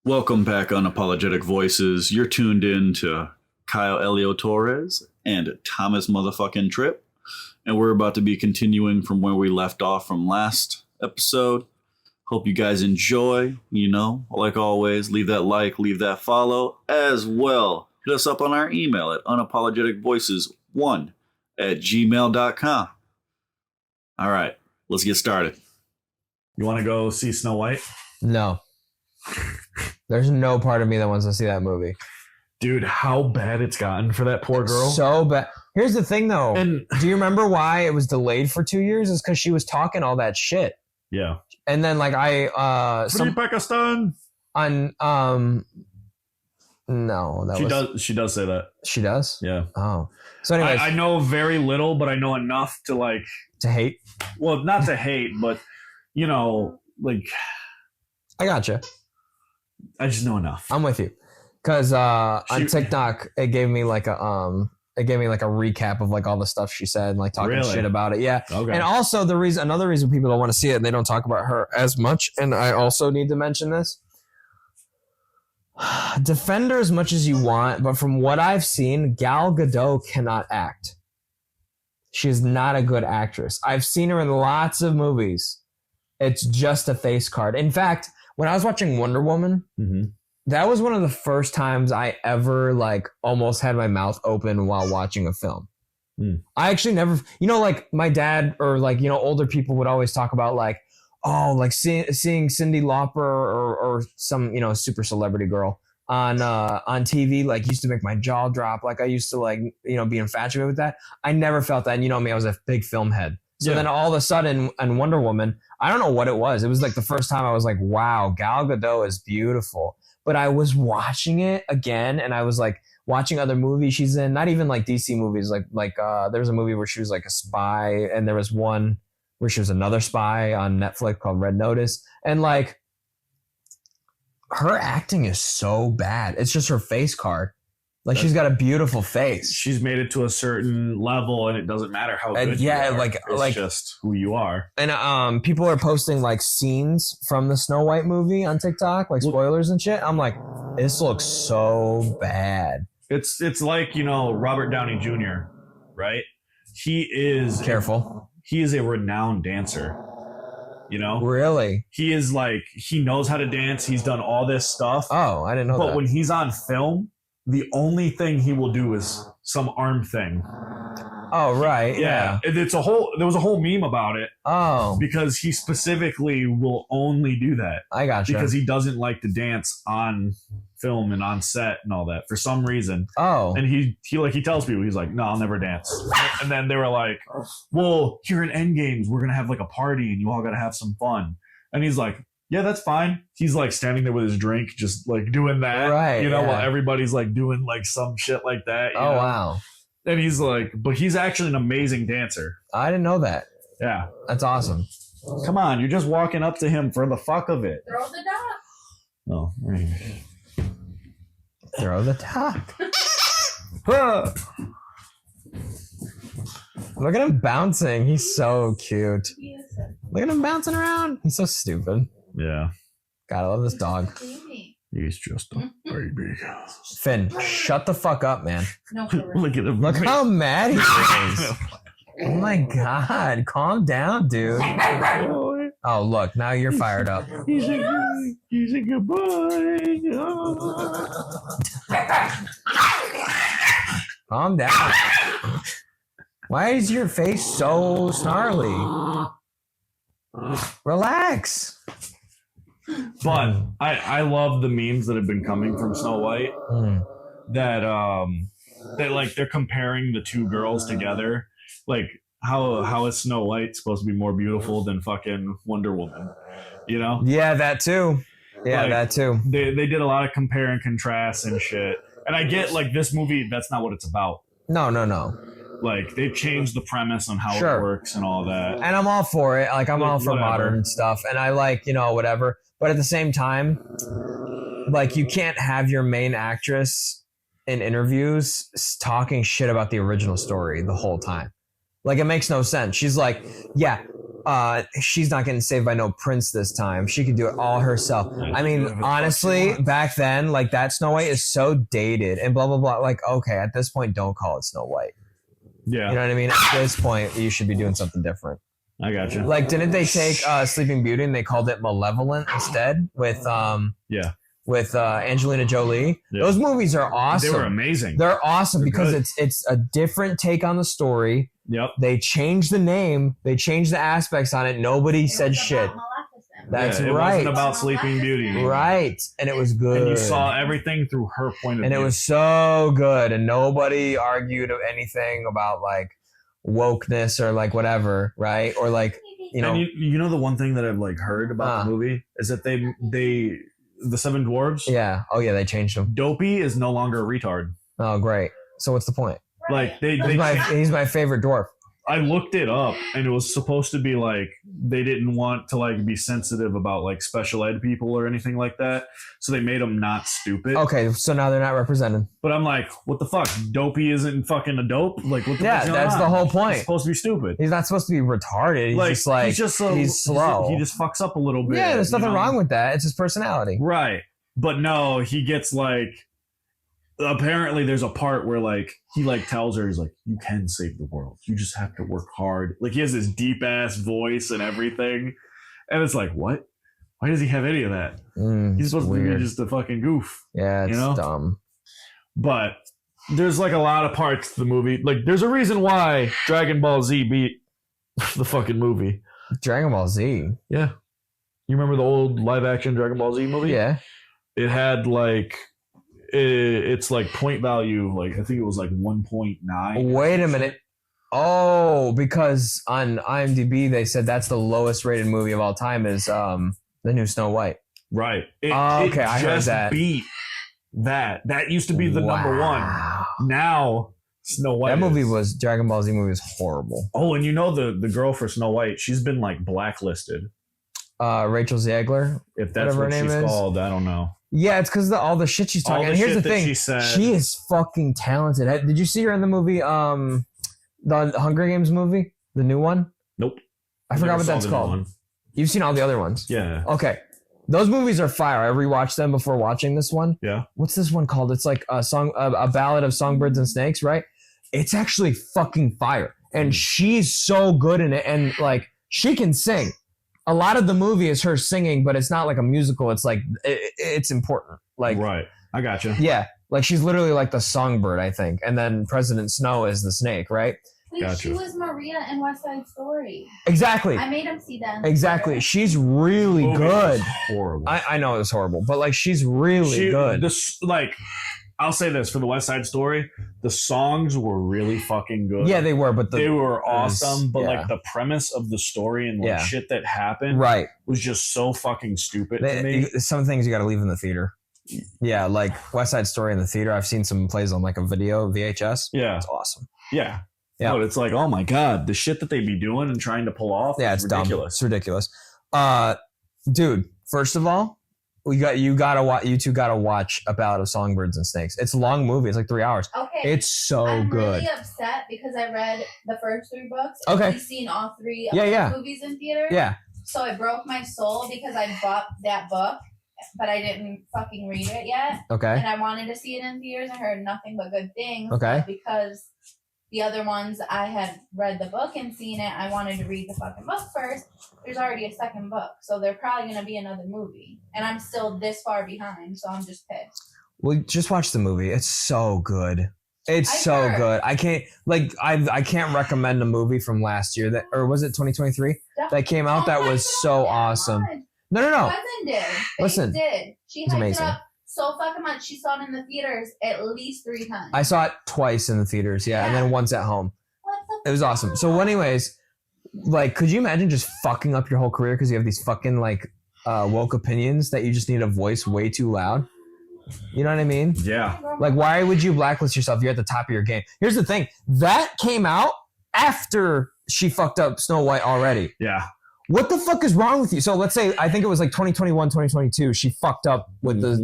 Welcome back, Unapologetic Voices. You're tuned in to Kyle Elio Torres and Thomas motherfucking Tripp. And we're about to be continuing from where we left off from last episode. Hope you guys enjoy. Like always, leave that like, leave that follow as well. Hit us up on our email at unapologeticvoices1@gmail.com. All right, let's get started. You want to go see Snow White? No. There's no part of me that wants to see that movie. Dude, how bad it's gotten for that poor girl. So bad. Here's the thing, though. And do you remember why it was delayed for 2 years? It's because she was talking all that shit. Yeah. And then, like, Free Pakistan. No, She does say that. She does? Yeah. Oh. So, anyways, I know very little, but I know enough to to hate. Well, not to hate, but I gotcha. I just know enough. I'm with you. Because on TikTok, it gave me like a recap of like all the stuff she said and like talking shit about it. Yeah. Okay. And also another reason people don't want to see it and they don't talk about her as much. And I also need to mention this. Defend her as much as you want, but from what I've seen, Gal Gadot cannot act. She is not a good actress. I've seen her in lots of movies. It's just a face card. In fact, when I was watching Wonder Woman, that was one of the first times I ever like almost had my mouth open while watching a film. I actually never, like my dad or like, older people would always talk about like, oh, like seeing Cyndi Lauper or some, super celebrity girl on TV, like used to make my jaw drop. Like I used to like, be infatuated with that. I never felt that. And you know me, I was a big film head. So then all of a sudden in Wonder Woman, I don't know what it was. It was like the first time I was like, wow, Gal Gadot is beautiful. But I was watching it again and I was like watching other movies she's in, not even like DC movies. Like there was a movie where she was like a spy and there was one where she was another spy on Netflix called Red Notice. And like her acting is so bad. It's just her face card. Like she's got a beautiful face. She's made it to a certain level, and it doesn't matter how good you are. It's just who you are. And people are posting like scenes from the Snow White movie on TikTok, like spoilers and shit. I'm like, this looks so bad. It's like Robert Downey Jr., right? He is careful. He is a renowned dancer. Really? He is like he knows how to dance. He's done all this stuff. Oh, I didn't know that. But when he's on film, the only thing he will do is some arm thing. Oh, right. Yeah. There was a whole meme about it. Oh. Because he specifically will only do that. I gotcha. Because he doesn't like to dance on film and on set and all that for some reason. Oh. And he tells people, he's like, no, I'll never dance. And then they were like, well, here in Endgames, we're going to have like a party and you all got to have some fun. And he's like, yeah, that's fine. He's like standing there with his drink, just like doing that, right? While everybody's like doing like some shit like that. Oh, wow. And he's like, but he's actually an amazing dancer. I didn't know that. Yeah. That's awesome. Come on. You're just walking up to him for the fuck of it. Throw the dog. Oh, right. Throw the dog. Look at him bouncing. He's so cute. Look at him bouncing around. He's so stupid. Yeah. God, I love this dog. He's just a baby. Finn, shut the fuck up, man. No, Look at him. Look how mad he is. Oh my God. Calm down, dude. Oh, look. Now you're fired up. He's a good boy. Calm down. Why is your face so snarly? Relax. But I love the memes that have been coming from Snow White that like they're comparing the two girls together. Like how is Snow White supposed to be more beautiful than fucking Wonder Woman? Yeah, that too. Yeah, like, that too. They did a lot of compare and contrast and shit. And I get like this movie, that's not what it's about. No. Like they've changed the premise on how it works and all that. And I'm all for it. Like I'm all for modern stuff. And I like, whatever. But at the same time, like you can't have your main actress in interviews talking shit about the original story the whole time. Like it makes no sense. She's like, yeah, she's not getting saved by no prince this time. She could do it all herself. I mean, honestly, back then, like that Snow White is so dated and blah, blah, blah. Like, okay, at this point, don't call it Snow White. Yeah. You know what I mean? At this point, you should be doing something different. I got you. Like, didn't they take Sleeping Beauty and they called it Malevolent instead with Angelina Jolie? Yeah. Those movies are awesome. They were amazing. They're awesome because it's a different take on the story. Yep. They changed the name. They changed the aspects on it. Nobody said shit. That's it right. It wasn't about Sleeping Beauty. Right. And it was good. And you saw everything through her point of view. And it was so good. And nobody argued anything about like wokeness or like whatever, right? Or like, you know. And you know the one thing that I've like heard about the movie is that they the Seven Dwarves. Yeah. Oh yeah, they changed them. Dopey is no longer a retard. Oh great. So what's the point? Like he's my favorite dwarf. I looked it up and it was supposed to be like they didn't want to like be sensitive about like special ed people or anything like that. So they made them not stupid. Okay, so now they're not represented. But I'm like, what the fuck? Dopey isn't fucking a dope? Like what the fuck's going that's on? the whole point. He's supposed to be stupid. He's not supposed to be retarded. He's slow. He just fucks up a little bit. Yeah, there's nothing wrong with that. It's his personality. Right. But no, he gets like apparently there's a part where like he like tells her, he's like, you can save the world, you just have to work hard. Like he has this deep ass voice and everything, and it's like, what? Why does he have any of that? He's supposed to be just a fucking goof. Yeah, it's dumb. But there's like a lot of parts to the movie. Like there's a reason why Dragon Ball Z beat the fucking movie. Dragon Ball Z? Yeah. You remember the old live action Dragon Ball Z movie? Yeah. It had like it's like point value, like I think it was like 1.9. Wait a minute. Oh, because on IMDb they said that's the lowest rated movie of all time is the new Snow White. Right. Okay, I heard that. Beat that. That used to be the number one. Now Snow White. That movie was Dragon Ball Z movie was horrible. Oh, and you know the girl for Snow White, she's been like blacklisted. Rachel Zegler, if that's what she's called, I don't know. Yeah, it's because all the shit she's talking. And here's the thing: she is fucking talented. Did you see her in the movie, the Hunger Games movie, the new one? Nope. I forgot what that's called. You've seen all the other ones. Yeah. Okay, those movies are fire. I rewatched them before watching this one. Yeah. What's this one called? It's like a ballad of songbirds and snakes, right? It's actually fucking fire, and she's so good in it, and like she can sing. A lot of the movie is her singing, but it's not like a musical. It's like it's important. Like right, I got you. Yeah, like she's literally like the songbird, I think, and then President Snow is the snake, right? Wait, gotcha. She was Maria in West Side Story. Exactly. I made him see that. Exactly. She's really good. Horrible. I know it was horrible, but like she's really good. This like. I'll say this for the West Side Story, the songs were really fucking good. Yeah, they were, but they were awesome. But like the premise of the story and like shit that happened, was just so fucking stupid to me. Some things you got to leave in the theater. Yeah, like West Side Story in the theater. I've seen some plays on like a video VHS. Yeah, it's awesome. Yeah, but it's like, oh my god, the shit that they be doing and trying to pull off. Yeah, it's ridiculous. Dumb. It's ridiculous. Dude, first of all. You two gotta watch A Ballad of Songbirds and Snakes. It's a long movie. It's like 3 hours. Okay. It's so I'm good. I'm really upset because I read the first 3 books. Okay. I've seen all 3 of the movies in theater. Yeah. So it broke my soul because I bought that book, but I didn't fucking read it yet. Okay. And I wanted to see it in theaters. I heard nothing but good things. Okay. But because the other ones I had read the book and seen it, I wanted to read the fucking book first. There's already a second book, so they're probably going to be another movie. And I'm still this far behind, so I'm just pissed. Well, just watch the movie. It's so good. It's so good. I can't I can't recommend a movie from last year or was it 2023 that came out that was so awesome. No. Cousin did. Listen, did. She it's amazing. It up so fucking much. She saw it in the theaters at least 3 times. I saw it twice in the theaters, and then once at home. It was awesome. So anyways, like, could you imagine just fucking up your whole career because you have these fucking like woke opinions that you just need a voice way too loud? You know what I mean? Yeah. Like, why would you blacklist yourself? You're at the top of your game. Here's the thing. That came out after she fucked up Snow White already. Yeah. What the fuck is wrong with you? So let's say, I think it was like 2021, 2022. She fucked up with the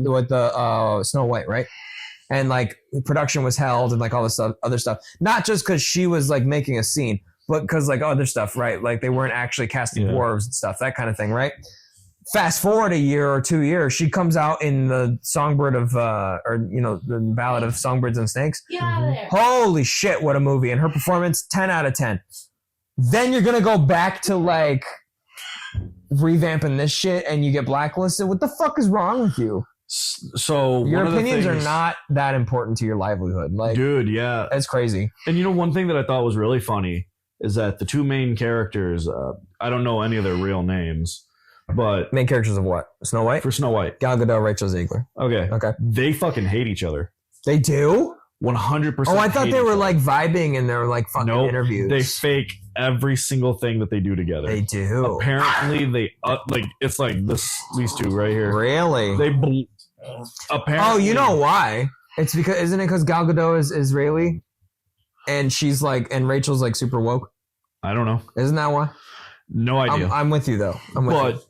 Snow White, right? And like production was held and like all this other stuff. Not just because she was like making a scene, but because like other stuff, right? Like they weren't actually casting dwarves and stuff, that kind of thing, right? Fast forward a year or 2 years, she comes out in the Songbird of, the Ballad of Songbirds and Snakes. Yeah. Holy shit, what a movie. And her performance, 10 out of 10. Then you're going to go back to like revamping this shit and you get blacklisted. What the fuck is wrong with you? So your opinions are not that important to your livelihood. Like, dude, yeah. That's crazy. And one thing that I thought was really funny is that the two main characters, I don't know any of their real names. But main characters of what? Snow White? For Snow White. Gal Gadot, Rachel Zegler. Okay. They fucking hate each other. They do? 100%. Oh, I thought they were like vibing and they were like fucking interviews. They fake every single thing that they do together. They do. Apparently, they it's like these two right here. Really? Apparently. Oh, you know why? It's because isn't it because Gal Gadot is Israeli, and she's like, and Rachel's like super woke. I don't know. Isn't that why? No idea. I'm with you though. But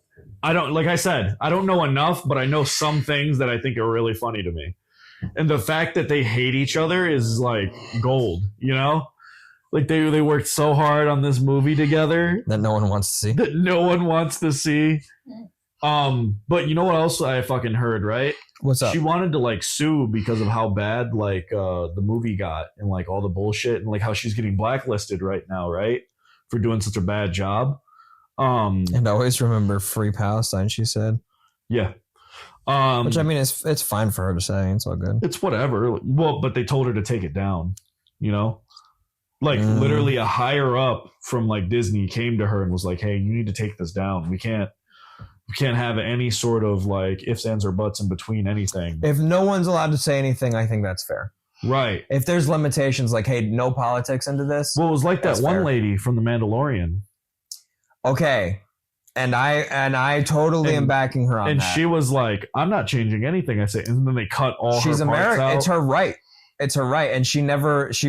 I don't, like I said, I don't know enough, but I know some things that I think are really funny to me. And the fact that they hate each other is like gold, Like they worked so hard on this movie together that no one wants to see. But you know what else I fucking heard, right? What's up? She wanted to like sue because of how bad like the movie got and like all the bullshit and like how she's getting blacklisted right now, right? For doing such a bad job. And always remember free Palestine, she said. Yeah. Which I mean, it's fine for her to say. It's all good. It's whatever. Well, but they told her to take it down, Like literally a higher up from like Disney came to her and was like, hey, you need to take this down. We can't have any sort of like ifs, ands, or buts in between anything. If no one's allowed to say anything, I think that's fair. Right. If there's limitations like, hey, no politics into this. Well, it was like that one lady from The Mandalorian. Okay. And I totally am backing her on that. And she was like, I'm not changing anything. I say, and then they cut all She's her parts American. out. It's her right. It's her right. And she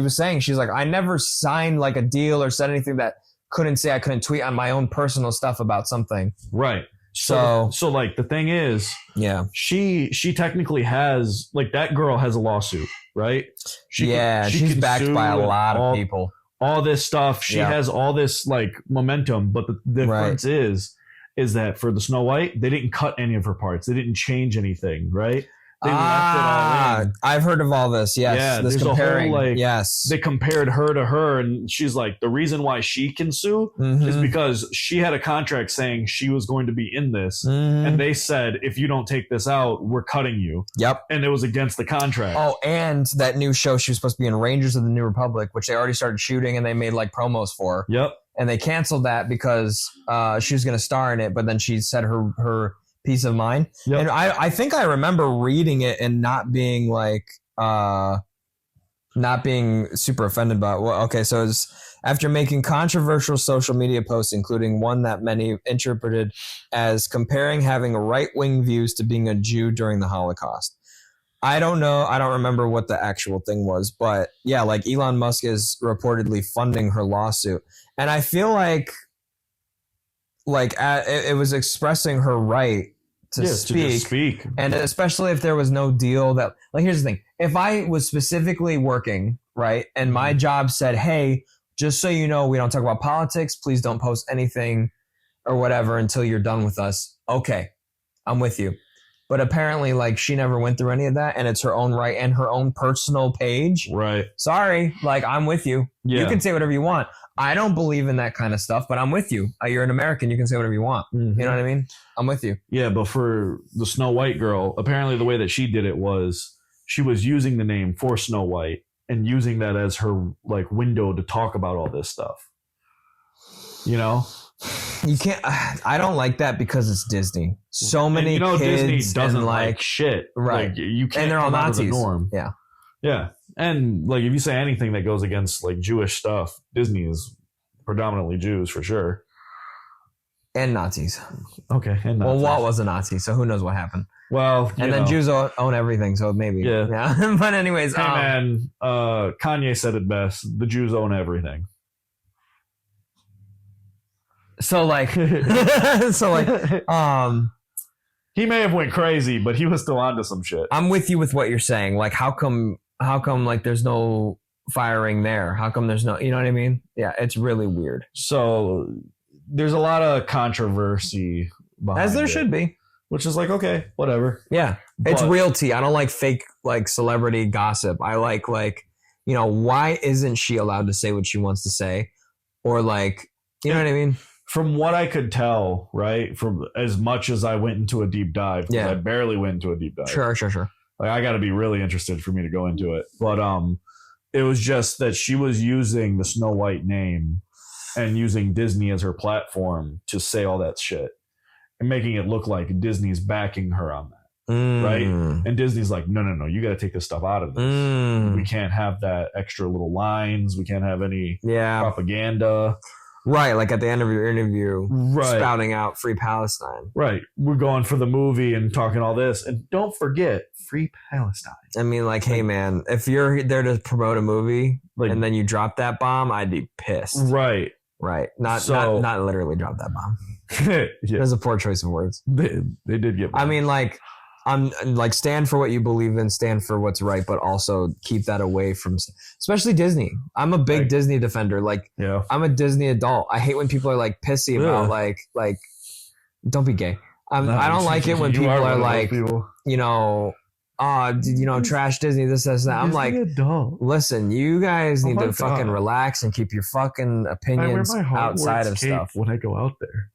was saying, she's like, I never signed like a deal or said anything that couldn't say I couldn't tweet on my own personal stuff about something. Right. So like the thing is, yeah, she technically has like that girl has a lawsuit, right? She's backed by a lot of people. All this stuff. She has all this like momentum, but the difference is that for the Snow White, they didn't cut any of her parts. They didn't change anything, right? They left it all in. I've heard of all this. Yes. Yeah, this comparing. Yes. They compared her to her, and she's like, the reason why she can sue is because she had a contract saying she was going to be in this, and they said, if you don't take this out, we're cutting you. Yep. And it was against the contract. Oh, and that new show she was supposed to be in, Rangers of the New Republic, which they already started shooting and they made like promos for. Yep. And they canceled that because she was going to star in it, but then she said her peace of mind. Yep. And I think I remember reading it and not being like not being super offended by it. Well, okay, so it's after making controversial social media posts, including one that many interpreted as comparing having right-wing views to being a Jew during the Holocaust. I don't know. I don't remember what the actual thing was, but yeah, like Elon Musk is reportedly funding her lawsuit. And I feel like it was expressing her right to speak. And especially if there was no deal that, like, here's the thing. If I was specifically working, right, and my job said, hey, just so you know, we don't talk about politics. Please don't post anything or whatever until you're done with us. Okay, I'm with you. But apparently, like, she never went through any of that, and it's her own right and her own personal page. Right. Sorry, like, I'm with you. Yeah. You can say whatever you want. I don't believe in that kind of stuff, but I'm with you. You're an American. You can say whatever you want. Mm-hmm. You know what I mean? I'm with you. Yeah, but for the Snow White girl, apparently the way that she did it was she was using the name for Snow White and using that as her, like, window to talk about all this stuff. You know? You can't. I don't like that because it's Disney. So many kids Disney doesn't and like shit, right? Like, you can't. And they're all Nazis. The norm. Yeah, yeah. And like if you say anything that goes against like Jewish stuff, Disney is predominantly Jews for sure. And Nazis. Okay. And Nazis. Well, Walt was a Nazi, so who knows what happened? Well, and then Jews own everything, so maybe. Yeah. But anyways, hey man, Kanye said it best: the Jews own everything. So like, he may have went crazy, but he was still onto some shit. I'm with you with what you're saying. Like, how come like there's no firing there? How come there's no? You know what I mean? Yeah, it's really weird. So there's a lot of controversy behind As there it, should be. which is like, okay, whatever. Yeah, it's But- real tea. I don't like fake like celebrity gossip. I like why isn't she allowed to say what she wants to say, or like you know what I mean? From what I could tell, right, from as much as I went into a deep dive, 'cause Yeah. I barely went into a deep dive. Sure. Like I got to be really interested for me to go into it. But it was just that she was using the Snow White name and using Disney as her platform to say all that shit and making it look like Disney's backing her on that. Right? And Disney's like, no, you got to take this stuff out of this. We can't have that extra little lines. We can't have any Yeah. propaganda. Right. Like at the end of your interview, Right. spouting out Free Palestine. Right. We're going for the movie and talking all this. And don't forget, Free Palestine. I mean, like, hey man, if you're there to promote a movie Like, and then you drop that bomb, I'd be pissed. right. Right. Not So- not literally drop that bomb. Yeah, That's a poor choice of words. they did get. I mean, like, I'm like stand for what you believe in, stand for what's right, but also keep that away from, especially Disney. I'm a big Like- Disney defender. Like, yeah. I'm a Disney adult. I hate when people are like pissy about Yeah. like, don't be gay. I No, don't like it when you people one are of those like, people. trash Disney, this, that. I'm like, adult. listen, you guys Oh need my to fucking God. relax and keep your fucking I wear opinions my Hogwarts outside of cape stuff. when I go out there.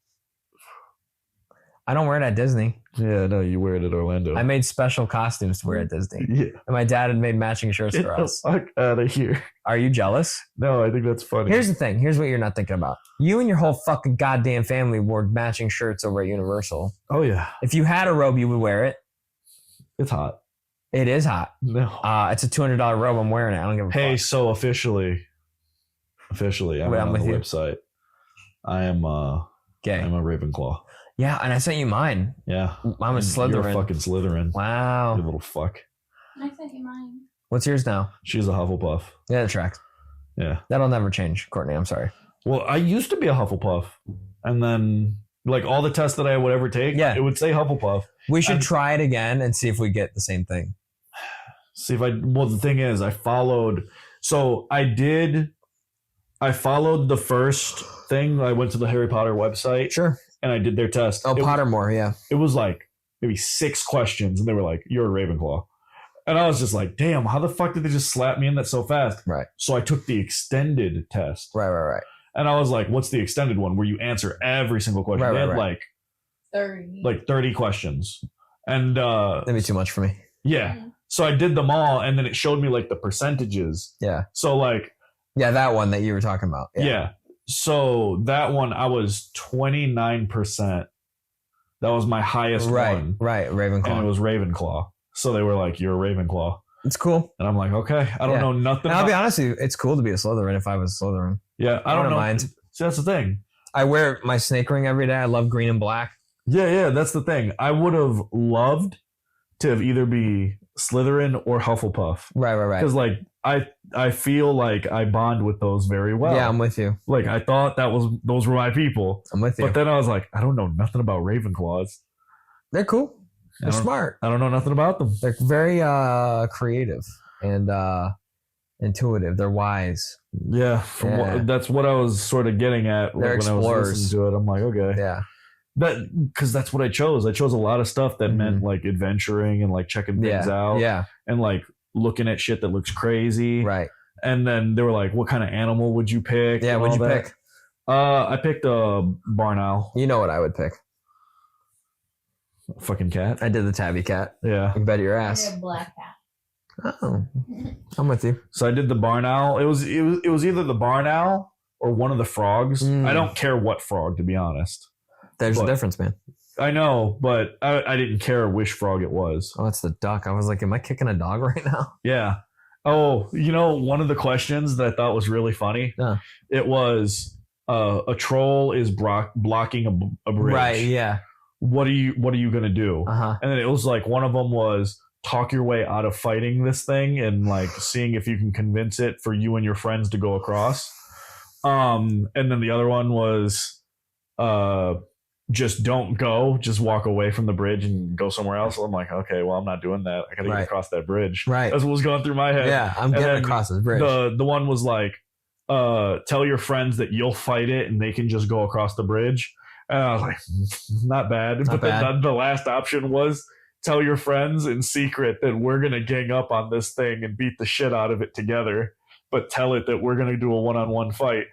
I don't wear it at Disney. Yeah, no, you wear it at Orlando. I made special costumes to wear at Disney. yeah. And my dad had made matching shirts Get for the us. fuck out of here. Are you jealous? No, I think that's funny. Here's the thing. Here's what you're not thinking about. You and your whole fucking goddamn family wore matching shirts over at Universal. oh yeah, If you had a robe, you would wear it. it's hot. It is hot. No. It's a $200 robe. I'm wearing it. I don't give a Hey, fuck. so officially, I Wait, went I'm on with the you. website. I'm a Gay. Ravenclaw. Yeah, and I sent you mine. Yeah, I'm a You're a Slytherin. fucking Slytherin. Wow. You little fuck. I sent you mine. What's yours now? She's a Hufflepuff. Yeah, that tracks. Yeah. That'll never change, Courtney. I'm sorry. Well, I used to be a Hufflepuff, and then like all the tests that I would ever take, Yeah. it would say Hufflepuff. We should And- try it again and see if we get the same thing. See if I. Well, the thing is, I followed. So I followed the first thing. I went to the Harry Potter website Sure. and I did their test. Oh, It- Pottermore, yeah. It was like maybe 6 questions, and they were like, "You're a Ravenclaw," and I was just like, "Damn, how the fuck did they just slap me in that so fast?" Right. So I took the extended test, Right. and I was like, "What's the extended one where you answer every single question?" Right, They had right. 30. like 30 questions, and That'd be too much for me. yeah. Mhm. So I did them all, and then it showed me like the percentages. Yeah. So like, Yeah, that one that you were talking about. yeah. So that one, I was 29%. That was my highest one. Right. And it Ravenclaw. was Ravenclaw. So they were like, "You're a Ravenclaw." It's cool. And I'm like, okay, I don't Yeah. know nothing. And I'll be about- honest with you, it's cool to be a Slytherin if I was a Slytherin. Yeah, I I don't wouldn't know. mind. See, that's the thing. I wear my snake ring every day. I love green and black. Yeah, that's the thing. I would have loved to have either be Slytherin or Hufflepuff. Right. Because like I feel like I bond with those very well. Yeah, I'm with you. Like I thought those were my people. I'm with you. But then I was like, I don't know nothing about Ravenclaws. They're cool. I They're don't- smart. I don't know nothing about them. They're very creative and intuitive. They're wise. Yeah, Yeah. that's what I was sort of getting at They're when I was explorers. listening to it. I'm like, okay. Yeah. Because that's what I chose. I chose a lot of stuff that meant like adventuring and like checking things out. Yeah. And like looking at shit that looks crazy. Right. And then they were like, what kind of animal would you pick? Yeah. and What'd all you that. pick? I picked a barn owl. You know what I would pick. Fucking cat. I did the tabby cat. Yeah. I can bet your I ass. did a black cat. Oh, I'm with you. So I did the barn owl. It was either the barn owl or one of the frogs. Mm. I don't care what frog, to be honest. There's But- a difference, man. I know, but I didn't care which frog it was. Oh, it's the duck. I was like, am I kicking a dog right now? Yeah. Oh, one of the questions that I thought was really funny. Yeah. It was a troll is blocking a bridge. Right. Yeah. What are you gonna do? Uh-huh. And then it was like one of them was talk your way out of fighting this thing and like seeing if you can convince it for you and your friends to go across. And then the other one was just don't go, just walk away from the bridge and go somewhere else. I'm like, okay, well, I'm not doing that. I gotta get across that bridge. Right. That's what was going through my head. Yeah, I'm getting across this bridge. The one was like, tell your friends that you'll fight it and they can just go across the bridge. And I was like, not bad. But then the last option was tell your friends in secret that we're going to gang up on this thing and beat the shit out of it together. But tell it that we're going to do a one-on-one fight.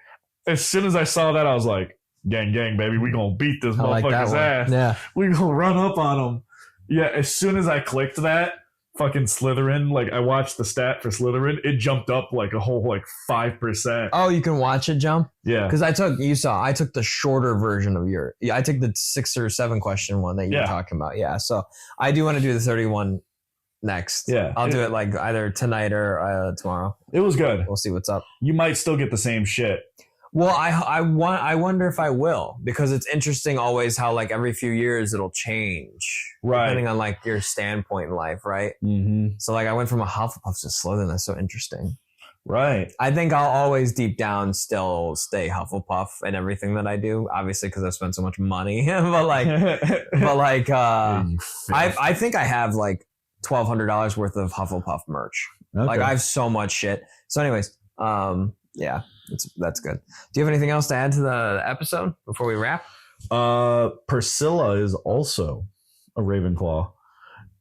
As soon as I saw that, I was like, gang, baby. We going to beat this motherfucker's ass. Yeah. We going to run up on him. Yeah, as soon as I clicked that, fucking Slytherin, like I watched the stat for Slytherin, it jumped up like a whole like 5%. Oh, you can watch it jump? Yeah. Because I took the shorter version of I took the 6 or 7 question one that you were talking about. Yeah. So I do want to do the 31 next. Yeah. I'll do it like either tonight or tomorrow. It was good. We'll see what's up. You might still get the same shit. Well, I wonder if I will, because it's interesting always how like every few years it'll change, depending on like your standpoint in life, right? Mm-hmm. So like I went from a Hufflepuff to Slytherin. That's so interesting, right? I think I'll always deep down still stay Hufflepuff in everything that I do, obviously because I've spent so much money. I think I have like $1,200 worth of Hufflepuff merch. Okay. Like I have so much shit. So, anyways, yeah. That's good. Do you have anything else to add to the episode before we wrap? Priscilla is also a Ravenclaw,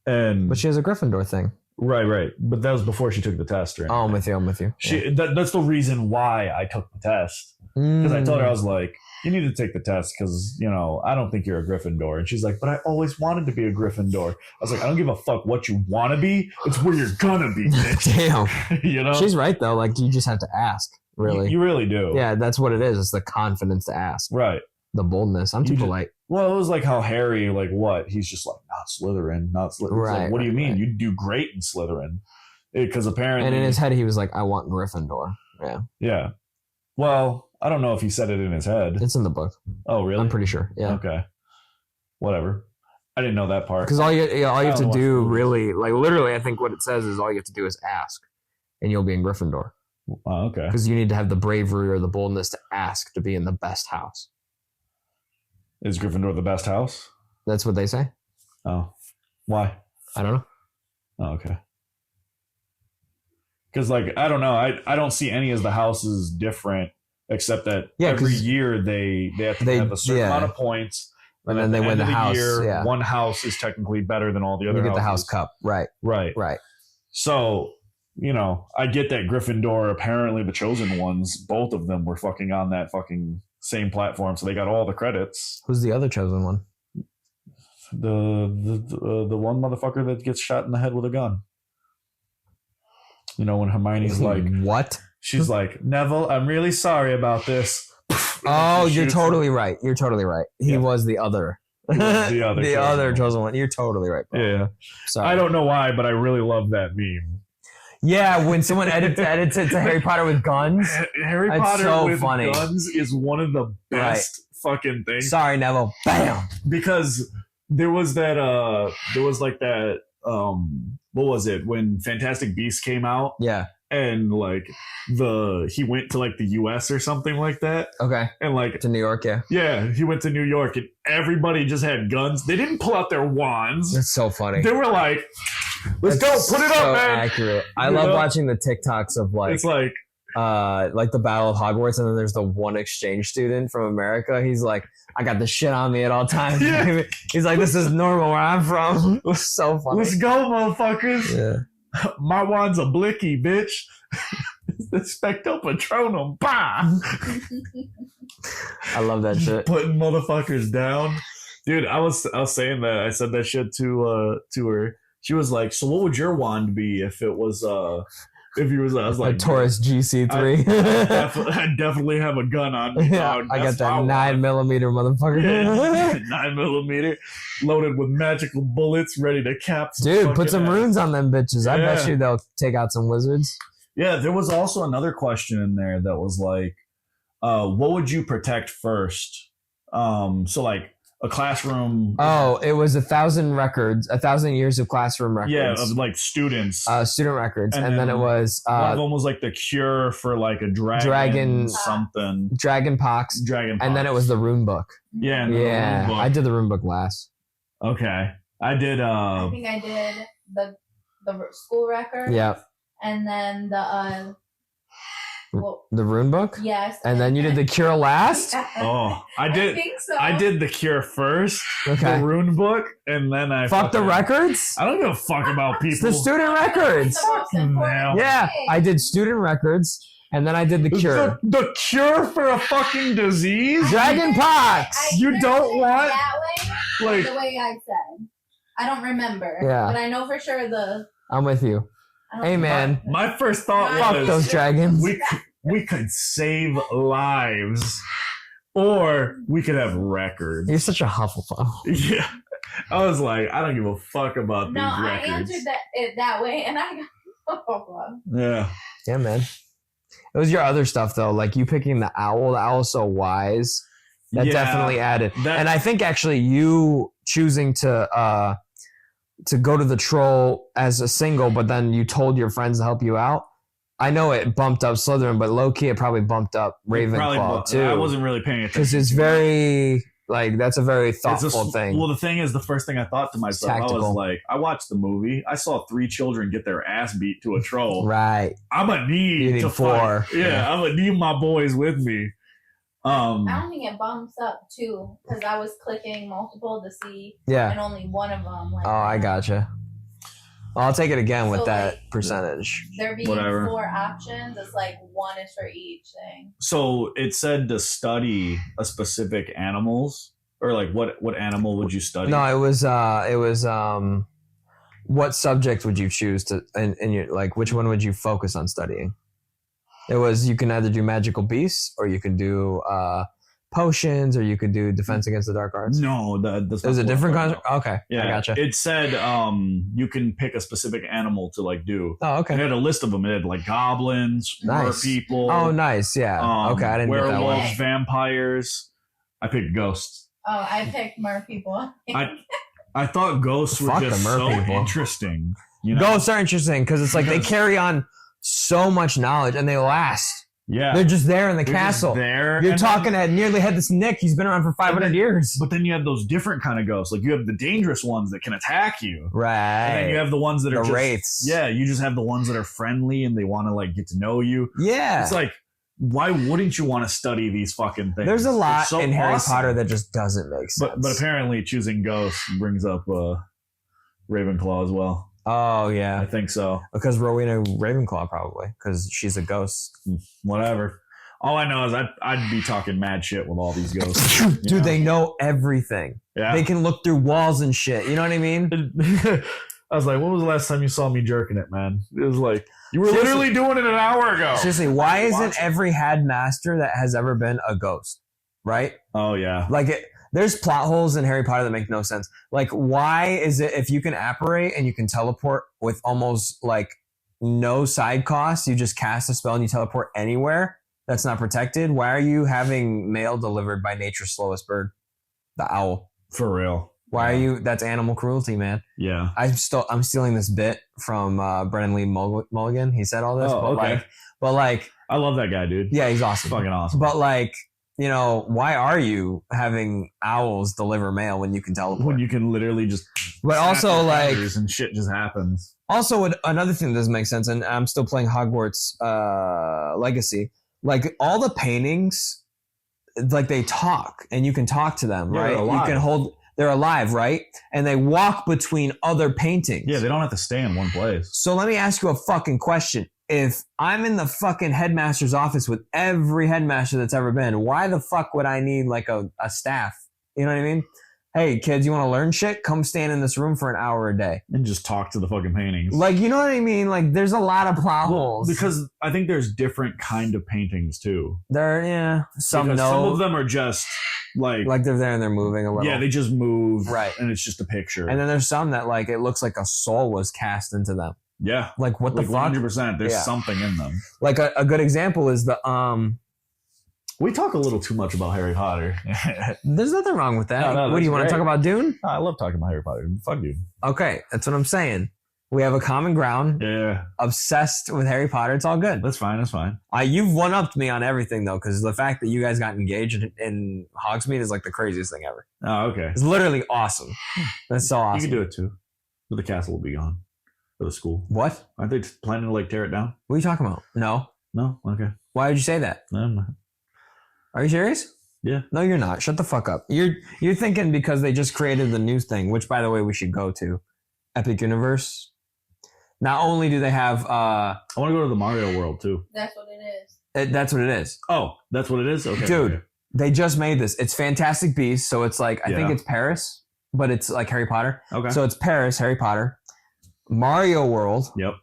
but she has a Gryffindor thing. Right. But that was before she took the test, right? Oh, I'm with you. That's the reason why I took the test, because I told her, I was like, you need to take the test because, I don't think you're a Gryffindor. And she's like, but I always wanted to be a Gryffindor. I was like, I don't give a fuck what you want to be. It's where you're gonna be, bitch. Damn. She's right though. Like you just have to ask. Really? You really do. Yeah, that's what it is. It's the confidence to ask. Right. The boldness. I'm too polite. Well, it was like how Harry, like what? He's just like, not Slytherin. Right. Like, what do you mean? You'd do great in Slytherin. Because apparently... And in his head, he was like, I want Gryffindor. Yeah. Yeah. Well, I don't know if he said it in his head. It's in the book. Oh, really? I'm pretty sure. Yeah. Okay. Whatever. I didn't know that part. Because all you have to do really, like literally, I think what it says is all you have to do is ask. And you'll be in Gryffindor. Oh, okay. Because you need to have the bravery or the boldness to ask to be in the best house. Is Gryffindor the best house? That's what they say. Oh. Why? I don't know. Oh, okay. Because, like, I don't know. I don't see any of the houses different, except that every year they have to have a certain amount of points. And then they win the house. One house is technically better than all the other houses. You get the house cup. Right. So... I get that Gryffindor, apparently the chosen ones, both of them were fucking on that fucking same platform, so they got all the credits. Who's the other chosen one? The one motherfucker that gets shot in the head with a gun. When Hermione's like, what? She's like, Neville, I'm really sorry about this. Oh, you're totally right. He was the other. The other chosen one. You're totally right, bro. Yeah. Sorry. I don't know why, but I really love that meme. Yeah, when someone edits it to Harry Potter with guns. Harry Potter with guns is one of the best fucking things. Sorry, Neville. Bam. Because there was that what was it when Fantastic Beasts came out? Yeah. And like he went to like the US or something like that. Okay. And like to New York, yeah. Yeah, he went to New York and everybody just had guns. They didn't pull out their wands. That's so funny. They were like, let's go, put it up, man. Accurate. I love watching the TikToks of like it's like the Battle of Hogwarts, and then there's the one exchange student from America. He's like, I got the shit on me at all times. Yeah. He's like, this is normal where I'm from. It's so funny. Let's go, motherfuckers. Yeah. My wand's a blicky, bitch. Expecto Patronum. Bah! I love that shit. Putting motherfuckers down. Dude, I was saying that. I said that shit to her. She was like, so what would your wand be if it was if you was I was like a Taurus GC3. I definitely have a gun on me. Yeah, I got that 9mm motherfucker. Yeah, 9mm loaded with magical bullets, ready to cap some. Dude, put some runes on them bitches. Yeah. I bet you they'll take out some wizards. Yeah, there was also another question in there that was like, what would you protect first? So like a classroom. Oh, it was 1,000 records, 1,000 years of classroom records. Yeah, of like students. Student records, and then it then was one of them was like the cure for like a dragon something. Dragon Pox, and then it was the rune book. Yeah, and Yeah, the rune book. I did the rune book last. Okay, I did. I think I did the school record. Yeah, And then the the rune book. yes. And then you did the cure last. Oh, I did. I think so. I did the cure first, Okay. the rune book, and then I Fuck the records. I don't give a fuck about It's people. the student records. It's the most important Yeah, thing. I did student records, and then I did the cure. The cure for a fucking disease? Dragon Pox. I You did don't it want- that way, Like, the way I said. I don't remember. Yeah. But I know for sure I'm with you. I don't Hey, man. my first thought Fuck Fuck was those dragons. we could save lives, or we could have records. You're such a Hufflepuff. Yeah, I was like, I don't give a fuck about No, these I records. answered it that way, and I got. Yeah, Yeah, man. It was your other stuff though, like you picking the owl. The owl's so wise. That Yeah, definitely added. that- And I think actually you choosing to go to the troll as a single, but then you told your friends to help you out. I know it bumped up Slytherin, but low key it probably bumped up Ravenclaw too. I wasn't really paying attention because it's very like that's a very thoughtful thing. Well, the thing is, the first thing I thought to myself, I was Tactical. like, I watched the movie. I saw 3 children get their ass beat to a troll. Right. I'm gonna You need need to 4. fight. Yeah, I'm gonna need my boys with me. I don't think it bumps up too, because I was clicking multiple to see, Yeah. and only one of them. Like, Oh, I gotcha. Well, I'll take it again with So, that like, percentage. There being Whatever. 4 options, it's like 1 is for each thing. So it said to study a specific animals, or like what animal would you study? No, it was what subject would you choose to in your like which one would you focus on studying? It was you can either do magical beasts or you can do potions or you could do defense against the dark arts. No, that's It was a not different what I'm concept. talking Okay, about. Yeah, I gotcha. It said you can pick a specific animal to like do. Oh, It okay. had a list of them. It had like goblins, Nice. mer people. Oh, nice. Yeah. Okay, I didn't get that one. werewolves, vampires. I picked ghosts. Oh, I picked more people. I thought ghosts were Fuck just the mer so people. interesting. You know? Ghosts are interesting because it's like they Because- carry on so much knowledge and they last. Yeah, They're just there in the They're just castle. there. You're and talking then- at nearly head this Nick. He's been around for 500 years. But then you have those different kind of ghosts. Like you have the dangerous ones that can attack you. Right. And then you have the ones that are the just wraiths. yeah. You just have the ones that are friendly and they want to like get to know you. Yeah. It's like, why wouldn't you want to study these fucking things? There's a They're lot so in Harry awesome. Potter that just doesn't make sense. But apparently choosing ghosts brings up Ravenclaw as well. Oh I yeah, think so. because Rowena Ravenclaw probably because she's a ghost. Whatever. All I know is I'd be talking mad shit with all these ghosts. Dude, they know everything. Yeah. They can look through walls and shit. You know what I mean? I was like, when was the last time you saw me jerking it, man? It was like, you were Seriously. literally doing it an hour ago. Seriously, why Watch isn't it. every headmaster that has ever been a ghost? Right? Oh, yeah. Like there's plot holes in Harry Potter that make no sense. Like, why is it if you can apparate and you can teleport with almost like no side costs, you just cast a spell and you teleport anywhere that's not protected? Why are you having mail delivered by nature's slowest bird, the owl? For real. Why are you? That's animal cruelty, man. Yeah. I'm stealing this bit from Brennan Lee Mulligan. He said all this, Oh, okay. but like, I love that guy, dude. yeah, he's awesome. Fucking awesome. But like, you know, why are you having owls deliver mail when you can teleport? When you can literally just But snap also, your like, fingers and shit just happens. also another thing that doesn't make sense, and I'm still playing Hogwarts Legacy. Like all the paintings, like they talk, and you can talk to them, Yeah, right? they're You alive. can hold. They're alive, right? And they walk between other paintings. Yeah, they don't have to stay in one place. So let me ask you a fucking question. If I'm in the fucking headmaster's office with every headmaster that's ever been, why the fuck would I need like a staff? You know what I mean? Hey, kids, you want to learn shit? Come stand in this room for an hour a day. And just talk to the fucking paintings. Like, you know what I mean? Like, there's a lot of plot holes. Because I think there's different kind of paintings too. There, yeah, some Because know, some of them are just like they're there and they're moving a little. yeah, they just move, Right. and it's just a picture. And then there's some that like it looks like a soul was cast into them. yeah, Like what like the fuck? 100%. There's Yeah. something in them. Like a good example is the We talk a little too much about Harry Potter. There's nothing wrong with that. No, What do you want to talk about, Dune? I love talking about Harry Potter. Fuck you. Okay, that's what I'm saying. We have a common ground. Yeah, Obsessed with Harry Potter. It's all good. that's fine. That's fine. You've one-upped me on everything, though, because the fact that you guys got engaged in Hogsmeade is like the craziest thing ever. Oh, okay. It's literally awesome. That's so awesome. You can do it too. But the castle will be gone. For the school. What? Aren't they planning to like tear it down? What are you talking about? No. No? Okay. Why would you say that? No, I'm not. Are you serious? Yeah. No, you're not. Shut the fuck up. You're thinking because they just created the news thing, which, by the way, we should go to. Epic Universe. Not only do they have... I want to go to the Mario world too. That's what it is. that's what it is. Oh, that's what it is? Okay. Dude, okay. they just made this. It's Fantastic Beasts, so it's like... I think it's Paris, but it's like Harry Potter. Okay. So it's Paris, Harry Potter, Mario World. Yep.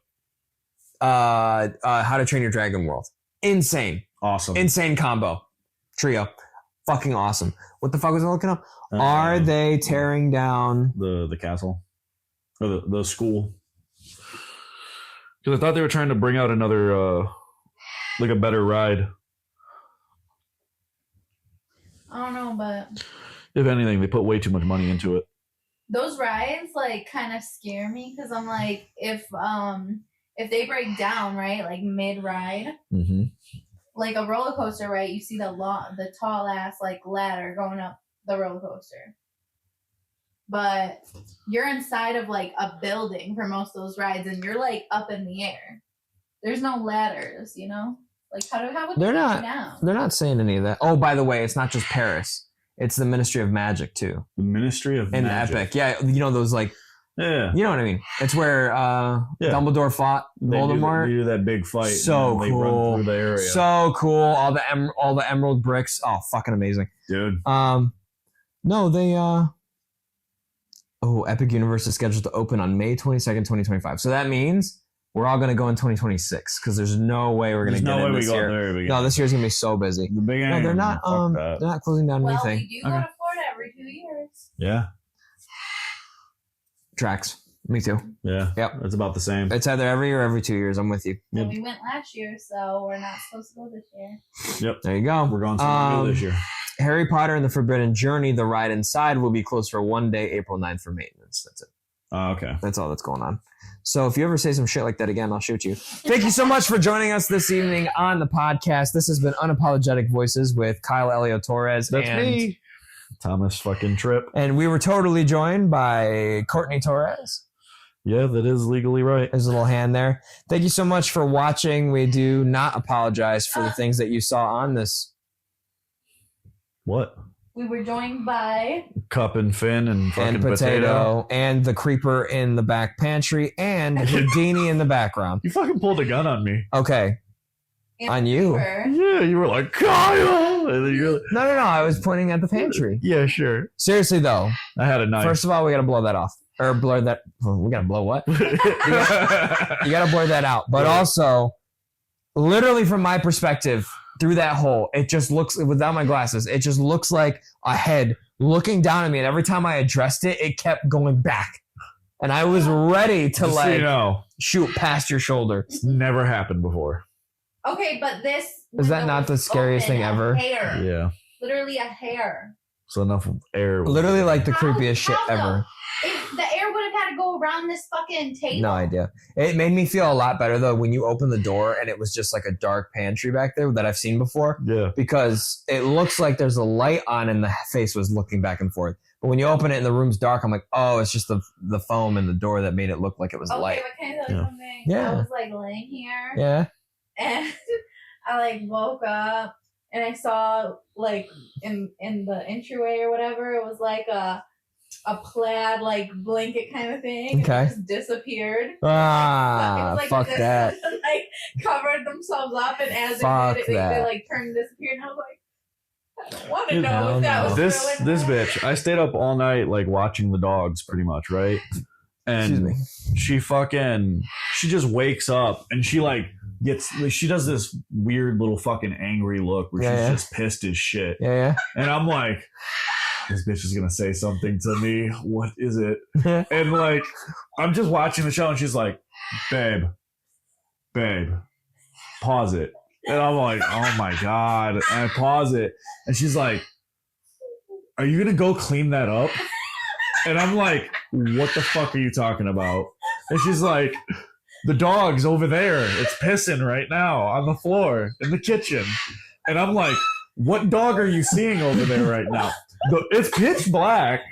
How to Train Your Dragon World. Insane. Awesome. Insane combo. Trio. Fucking awesome. What the fuck was I looking up? Are they tearing down the castle? Or the school? Because I thought they were trying to bring out another, like a better ride. I don't know, but If anything, they put way too much money into it. those rides like kind of scare me because I'm like, if they break down, right, like mid ride, Mm-hmm. like a roller coaster, right, you see the tall ass like ladder going up the roller coaster. But you're inside of like a building for most of those rides and you're like up in the air. There's no ladders, you know? Like how would They're they not- get down? They're not saying any of that. Oh, by the way, it's not just Paris. It's the Ministry of Magic too. The Ministry of In Magic. the Epic. Yeah, you know those like Yeah. you know what I mean. It's where Dumbledore fought Voldemort. They do that big fight. So and then cool. They run through the area. So cool. All the emerald bricks. Oh, fucking amazing. Dude. No, they Epic Universe is scheduled to open on May 22nd, 2025. So that means we're all going to go in 2026 because there's no way we're going to There's get no in way this we go year. there. No, this year's going to be so busy. The big No, they're not they're not closing down Well, anything. we do go to Florida every 2 years. Yeah. Tracks. Me too. Yeah. Yep. It's about the same. It's either every year or every 2 years. I'm with you. And we went last year, so we're not supposed to go this year. Yep. There you go. We're going to this year. Harry Potter and the Forbidden Journey, the ride inside, will be closed for one day, April 9th for maintenance. That's it. Okay. That's all that's going on. So if you ever say some shit like that again, I'll shoot you. Thank you so much for joining us this evening on the podcast. This has been Unapologetic Voices with Kyle Elio Torres. That's me. Thomas fucking Tripp. And we were totally joined by Courtney Torres. Yeah, that is legally right. There's a little hand there. Thank you so much for watching. We do not apologize for the things that you saw on this. What? We were joined by Cup and Finn and fucking And potato, and the creeper in the back pantry, and Houdini in the background. You fucking pulled a gun on me. Okay. On you. Yeah, you were like, Kyle! And then you're like, No. I was pointing at the pantry. yeah, sure. Seriously, though. I had a knife. First of all, we got to blow that off. Or blur that. We got to blow what? You got to blur that out. But also, literally from my perspective, through that hole, it just looks, without my glasses, it just looks like a head looking down at me. And every time I addressed it, it kept going back. And I was ready to Just so you like know, shoot past your shoulder. it's never happened before. Okay, but this Is that window not the was scariest open, thing a ever? Hair. Yeah. Literally a hair. So enough air. Literally like the How- creepiest shit how ever. The air would have had to go around this fucking table. No idea. It made me feel a lot better though when you opened the door and it was just like a dark pantry back there that I've seen before. Yeah. Because it looks like there's a light on and the face was looking back and forth. But when you open it and the room's dark, I'm like, oh, it's just the foam in the door that made it look like it was Okay, light. but can I tell you Yeah. something? Yeah. I was like laying here Yeah. and I like woke up and I saw like in the entryway or whatever, it was like a plaid like blanket kind of thing. Okay. And it just disappeared. Ah, It was like fuck this, that. like covered themselves up and as Fuck it did, they that. like turned and disappeared and I was like, I don't want to Dude, know hell if that no. was This really bitch. I stayed up all night like watching the dogs, pretty much, right? Excuse And me. she just wakes up and she like she does this weird little fucking angry look where Yeah, she's yeah. just pissed as shit. Yeah, And I'm like, this bitch is gonna say something to me. What is it? yeah. And like, I'm just watching the show and she's like, babe, pause it. And I'm like, oh my God. And I pause it. And she's like, are you going to go clean that up? And I'm like, what the fuck are you talking about? And she's like, the dog's over there. It's pissing right now on the floor in the kitchen. And I'm like, what dog are you seeing over there right now? It's pitch black.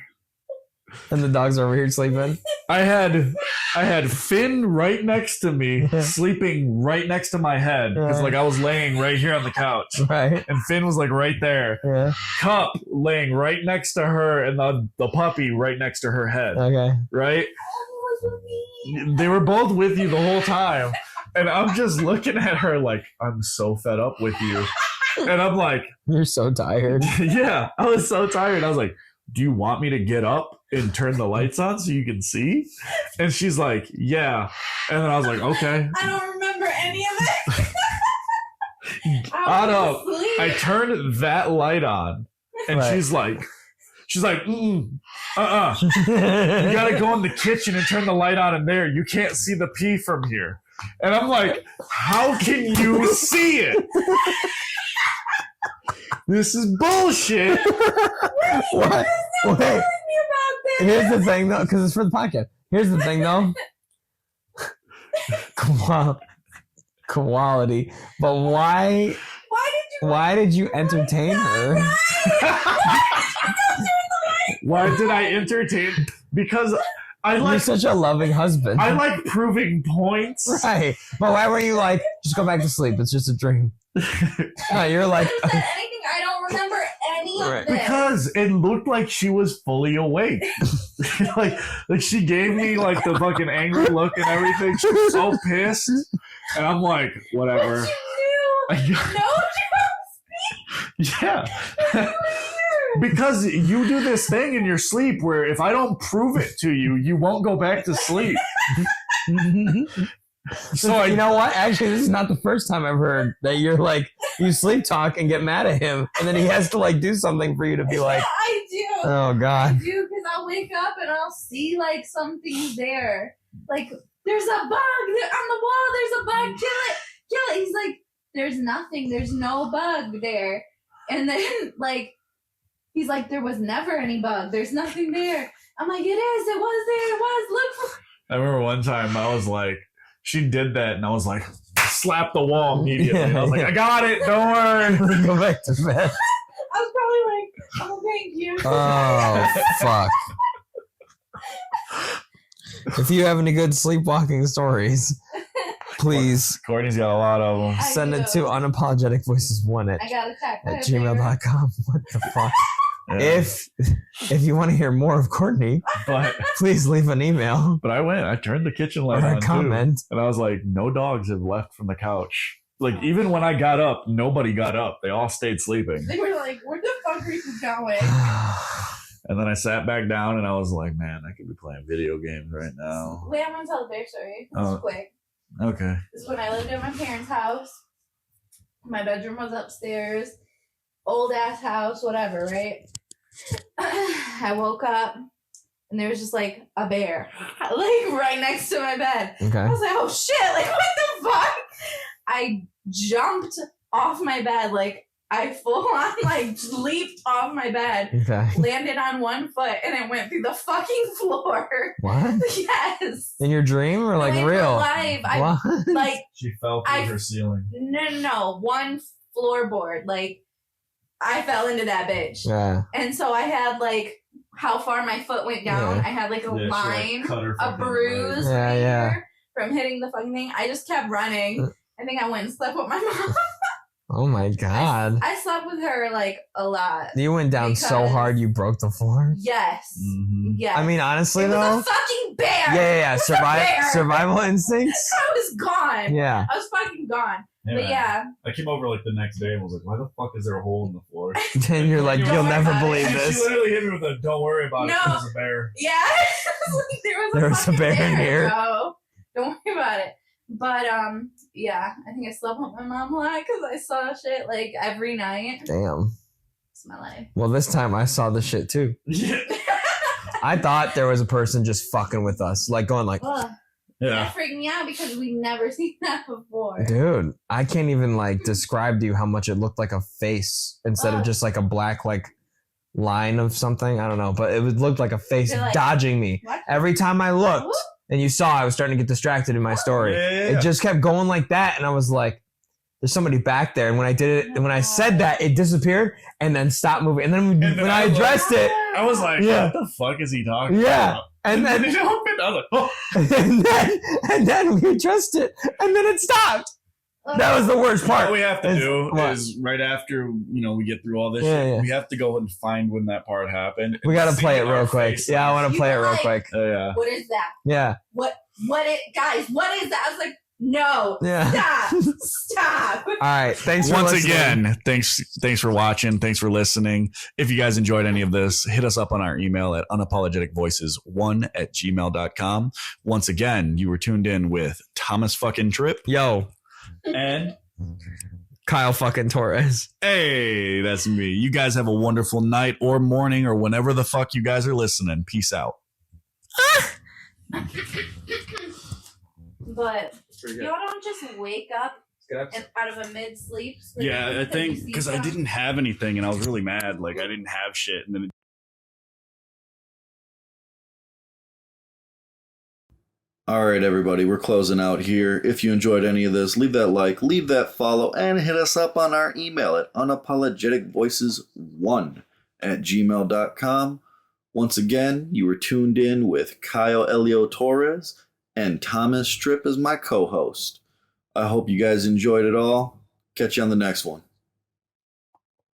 And the dog's over here sleeping. I had Finn right next to me, sleeping right next to my head, because like I was laying right here on the couch, Right. and Finn was like right there. Yeah. Cup laying right next to her, and the puppy right next to her head. Okay. Right? They were both with you the whole time, and I'm just looking at her like, I'm so fed up with you, and I'm like, You're so tired. yeah, I was so tired. I was like, do you want me to get up and turn the lights on so you can see? And she's like, yeah. And then I was like, okay. I don't remember any of it. I turned that light on, and Right. she's like, you gotta go in the kitchen and turn the light on in there. You can't see the pee from here. And I'm like, how can you see it? This is bullshit. What? Wait. Here's the thing, though, because it's for the podcast. Here's the thing, though. Quality. But why did you entertain her? Why did I entertain? Because I You're like such a loving husband. I like proving points. Right. But why were you like, just go back to sleep? It's just a dream. No, you're like, I said anything. I don't remember any Right. of this. Because it looked like she was fully awake. like she gave me like the fucking angry look and everything. She was so pissed. And I'm like, whatever. But you knew. No Yeah. Because you do this thing in your sleep where if I don't prove it to you, you won't go back to sleep. So you know what? Actually, this is not the first time I've heard that you're like, you sleep talk and get mad at him, and then he has to like do something for you to be like, I do. oh I God. do, because I'll wake up and I'll see like something there. Like, there's a bug on the wall. There's a bug. Kill it. Kill it. He's like, there's nothing. There's no bug there. And then like, he's like, there was never any bug. There's nothing there. I'm like, it is. It was there. It was. Look for. I remember one time I was like, she did that, and I was like, slap the wall immediately. And I was like, I got it. Don't worry. Go back to bed. I was probably like, oh, thank you. Oh fuck. If you have any good sleepwalking stories, please Courtney's got a lot of them. I send it do. to unapologeticvoices1 I got a check. at gmail.com. What the fuck? Yeah. If you want to hear more of Courtney, But please leave an email I turned the kitchen light or on a comment. too, and I was like, no dogs have left from the couch. Like even when I got up, nobody got up. They all stayed sleeping. They were like, where the fuck are you going? And then I sat back down and I was like, man, I could be playing video games right now. Wait, I'm gonna tell a bear story. It's Oh. quick. Okay. This is when I lived at my parents' house. My bedroom was upstairs. Old ass house, whatever, right? I woke up and there was just like a bear, like right next to my bed. Okay. I was like, oh shit, like what the fuck? I jumped off my bed, like I full on like leaped off my bed, Okay. landed on one foot, and it went through the fucking floor. What? Yes. In your dream or like No, in real? life. I What? like She fell I- her ceiling. no, one floorboard. Like I fell into that bitch. Yeah. And so I had like how far my foot went down. Yeah. I had like a line, a bruise Yeah, right yeah. here from hitting the fucking thing. I just kept running. I think I went and slept with my mom. Oh my God. I slept with her like a lot. You went down so Because- hard you broke the floor. Yes. Mhm. Yes. I mean, honestly it was though. a fucking bear. Yeah. It was a bear. Survival instincts. I was gone. Yeah. I was fucking gone. But yeah. I came over like the next day and was like, why the fuck is there a hole in the floor? Then you're like, Don't you'll worry never about it. believe She this. literally hit me with a don't worry about it. No. There's a bear. Yeah. there was a fucking bear in here. Bro. Don't worry about it. But yeah, I think I slept with my mom a lot because I saw shit like every night. Damn. It's my life. Well, this time I saw the shit too. Yeah. I thought there was a person just fucking with us, like going like, Ugh. That freaked me out because we've never seen that before. Dude, I can't even like describe to you how much it looked like a face instead of just like a black like line of something. I don't know, but it looked like a face like, dodging me. What? Every time I looked, Whoop. and you saw I was starting to get distracted in my story. Yeah. It just kept going like that, and I was like, there's somebody back there. And when I did it, when I said that, it disappeared and then stopped moving. And then when I addressed it, I was like, what the fuck is he talking about? And then, it opened. I was like, oh. and then we addressed it, and then it stopped. That was the worst part. What we have to do is right after we get through all this shit, we have to go and find when that part happened. We got to play it real quick. Yeah, I want to play it real quick. Yeah. What is that? Yeah. Guys, what is that? I was like, no. Yeah. Stop. All right. Thanks for Once listening. again, thanks for watching. Thanks for listening. If you guys enjoyed any of this, hit us up on our email at unapologeticvoices1@gmail.com. Once again, you were tuned in with Thomas fucking Tripp. Yo. And Kyle fucking Torres. hey, that's me. You guys have a wonderful night or morning or whenever the fuck you guys are listening. Peace out. But y'all don't just wake up and out of a mid-sleep. Yeah, I think because I didn't have anything and I was really mad. Like I didn't have shit. And then All right, everybody, we're closing out here. If you enjoyed any of this, leave that like, leave that follow, and hit us up on our email at unapologeticvoices1@gmail.com. Once again, you were tuned in with Kyle Elio Torres and Thomas Tripp as my co-host. I hope you guys enjoyed it all. Catch you on the next one.